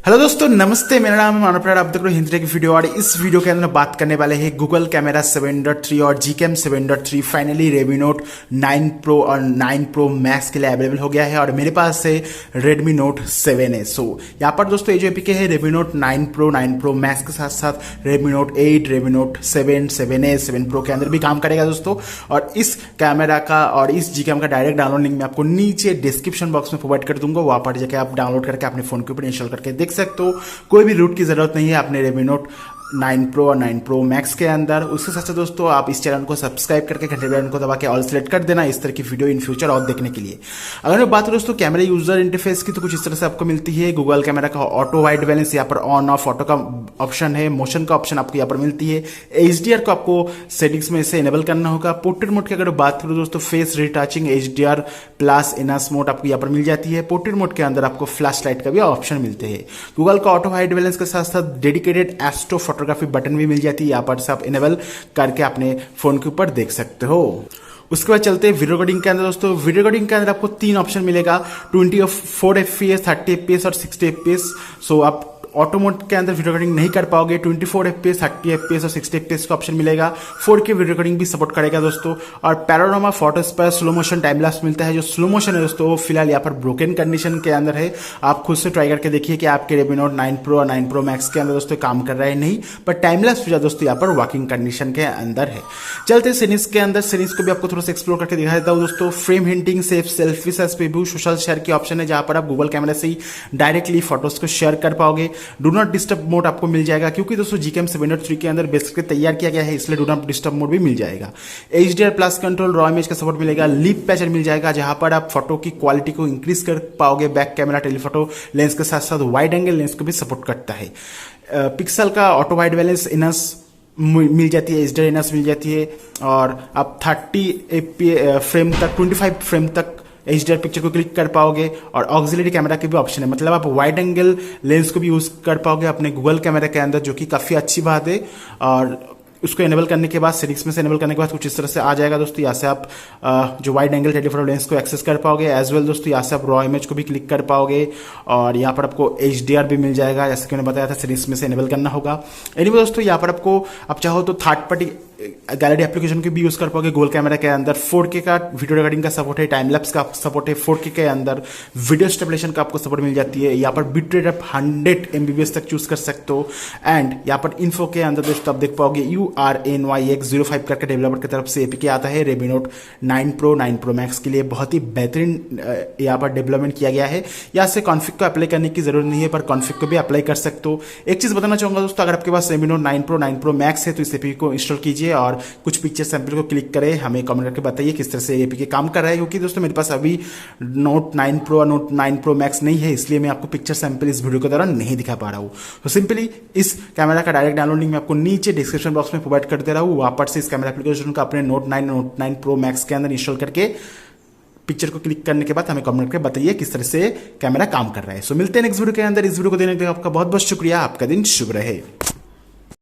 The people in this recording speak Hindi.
हेलो दोस्तों, नमस्ते। मेरा नाम है मानव प्यार, आप देख रहे हो hinditechvideo। और इस वीडियो के अंदर बात करने वाले हैं गूगल कैमरा 7.3 और Gcam 7.3 finally Redmi Note 9 Pro और 9 Pro Max के लिए अवेलेबल हो गया है। और मेरे पास है Redmi Note 7 है। सो यहाँ पर दोस्तों ये जो एपीके है Redmi Note 9 Pro 9 Pro Max के साथ साथ Redmi Note 8, Redmi Note 7, 7A, 7 Pro के अंदर भी काम करेगा दोस्तों। और इस कैमरा का और इस Gcam का डायरेक्ट डाउनलोड लिंक मैं आपको नीचे डिस्क्रिप्शन बॉक्स में प्रोवाइड कर दूंगा। वहाँ पर जाकर आप डाउनलोड करके अपने फोन के ऊपर इंस्टॉल करके देख सकते हो। कोई भी रूट की जरूरत नहीं है अपने Redmi Note 9 Pro और 9 Pro Max के अंदर। उसके साथ साथ दोस्तों आप इस चैनल को सब्सक्राइब करके घंटे बटन को दबा के ऑल सेलेक्ट कर देना इस तरह की वीडियो इन फ्यूचर और देखने के लिए। अगर मैं बात करूं दोस्तों कैमरा यूजर इंटरफेस की, तो कुछ इस तरह से आपको मिलती है। गूगल कैमरा का ऑटो वाइड बैलेंस यहाँ पर ऑन ऑफ ऑटो का ऑप्शन है। मोशन का ऑप्शन आपको यहाँ पर मिलती है। HDR को आपको सेटिंग्स में से इनेबल करना होगा। पोर्ट्रेट मोड की अगर बात करूं दोस्तों, face retouching HDR plus enhance mode आपको यहाँ पर मिल जाती है। पोर्ट्रेट मोड के अंदर आपको फ्लैश लाइट का भी ऑप्शन मिलते हैं। गूगल का ऑटो वाइड बैलेंस के साथ साथ डेडिकेटेड एस्ट्रो फोटोग्राफी बटन भी मिल जाती है। यहाँ पर से आप इनेबल करके अपने फोन के ऊपर देख सकते हो। उसके बाद चलते हैं वीडियो रिकॉर्डिंग के अंदर दोस्तों। वीडियो रिकॉर्डिंग के अंदर आपको 3 ऑप्शन मिलेगा, 24 FPS, 30 FPS और 60 FPS। सो आप ऑटो मोड के अंदर वीडियो रिकॉर्डिंग नहीं कर पाओगे। 24 FPS, 30 FPS और 60 FPS का ऑप्शन मिलेगा। 4K वीडियो रिकॉर्डिंग भी सपोर्ट करेगा दोस्तों। और पैनोरामा फोटोस पर स्लो मोशन टाइम लैप्स मिलता है। जो स्लो मोशन है दोस्तों वो फिलहाल यहाँ पर ब्रोकन कंडीशन के अंदर है। आप खुद से ट्राई करके देखिए कि आपके Redmi Note 9 Pro और 9 Pro Max के अंदर दोस्तों काम कर रहा है नहीं, पर टाइम लैप्स भी दोस्तों यहाँ पर वर्किंग कंडीशन के अंदर है। चलते सीरीज के अंदर, सीरीज को भी आपको थोड़ा सा एक्सप्लोर करके दिखा देता हूँ दोस्तों। Frame hinting, safe selfie, preview, social share की ऑप्शन है, जहां पर आप गूगल कैमरा से ही डायरेक्टली फोटोज को शेयर कर पाओगे। डू नॉट डिस्टर्ब मोड आपको मिल जाएगा, क्योंकि दोस्तों Gcam 7.3 के अंदर बेसिकली तैयार किया गया है, इसलिए डू नॉट डिस्टर्ब मोड भी मिल जाएगा। HDR plus control, raw image का सपोर्ट मिलेगा। लिप पैचर मिल जाएगा, जहां पर आप फोटो की क्वालिटी को इंक्रीज कर पाओगे। बैक कैमरा टेलीफोटो लेंस के साथ साथ वाइड एंगल लेंस को भी सपोर्ट करता है। पिक्सल का ऑटो वाइड बैलेंस इनहांस मिल जाती है, HDR इनहांस मिल जाती है। और आप 30 फ्रेम तक, 25 फ्रेम तक HDR पिक्चर को क्लिक कर पाओगे। और ऑक्सिलरी कैमरा के भी ऑप्शन है, मतलब आप वाइड एंगल लेंस को भी यूज कर पाओगे अपने गूगल कैमरा के अंदर, जो कि काफी अच्छी बात है। और उसको इनेबल करने के बाद, सेटिंग्स में से इनेबल करने के बाद कुछ इस तरह से आ जाएगा दोस्तों। यहाँ से आप जो वाइड एंगल टेलीफोटो लेंस को एक्सेस कर पाओगे। एज वेल दोस्तों यहाँ से आप रॉ इमेज को भी क्लिक कर पाओगे। और यहाँ पर आपको HDR भी मिल जाएगा, जैसे कि मैंने बताया था सेटिंग्स में से इनेबल करना होगा। एनीवे दोस्तों यहाँ पर आपको आप चाहो तो थर्ड पार्टी गैलरी एप्लीकेशन के भी यूज कर पाओगे गूगल कैमरा के अंदर। 4K का वीडियो रिकॉर्डिंग का सपोर्ट है, टाइम लैप्स का सपोर्ट है। 4K के अंदर वीडियो स्टेबलेशन का आपको सपोर्ट मिल जाती है। यहाँ पर बिट रेट आप 100 MBPS तक चूज कर सकते हो। एंड यहाँ पर इन्फो के अंदर दोस्तों आप देख पाओगे URNYX05 करके डेवलपर की तरफ से एपीके आता है Redmi Note 9 Pro 9 Pro Max के लिए। बहुत ही बेहतरीन यहाँ पर डेवलपमेंट किया गया है। यहाँ से कॉन्फिग को अप्लाई करने की जरूरत नहीं है, पर कॉन्फिग को भी अप्लाई कर सकते हो। एक चीज बताना चाहूंगा दोस्तों, अगर आपके पास Redmi Note 9 Pro 9 Pro Max है तो इस एपीके को इंस्टॉल कीजिए और कुछ पिक्चर सैंपल को क्लिक करें। हमें कमेंट करके बताइए किस तरह से एपीके काम कर रहा है, क्योंकि दोस्तों मेरे पास अभी Note 9 Pro और Note 9 Pro Max नहीं है, इसलिए मैं आपको पिक्चर सैंपल इस वीडियो के दौरान नहीं दिखा पा रहा हूँ। तो सिंपली इस कैमरा का डायरेक्ट डाउनलोडिंग मैं आपको नीचे डिस्क्रिप्शन बॉक्स में प्रोवाइड कर दे रहा हूँ। वहां पर से इस कैमरा एप्लीकेशन को अपने Note 9 Pro Max के अंदर इंस्टॉल करके पिक्चर को क्लिक करने के बाद हमें कमेंट करके बताइए किस तरह से कैमरा काम कर रहा है। सो मिलते हैं नेक्स्ट वीडियो के अंदर। इस वीडियो को देखने के लिए आपका बहुत बहुत शुक्रिया। आपका दिन शुभ रहे।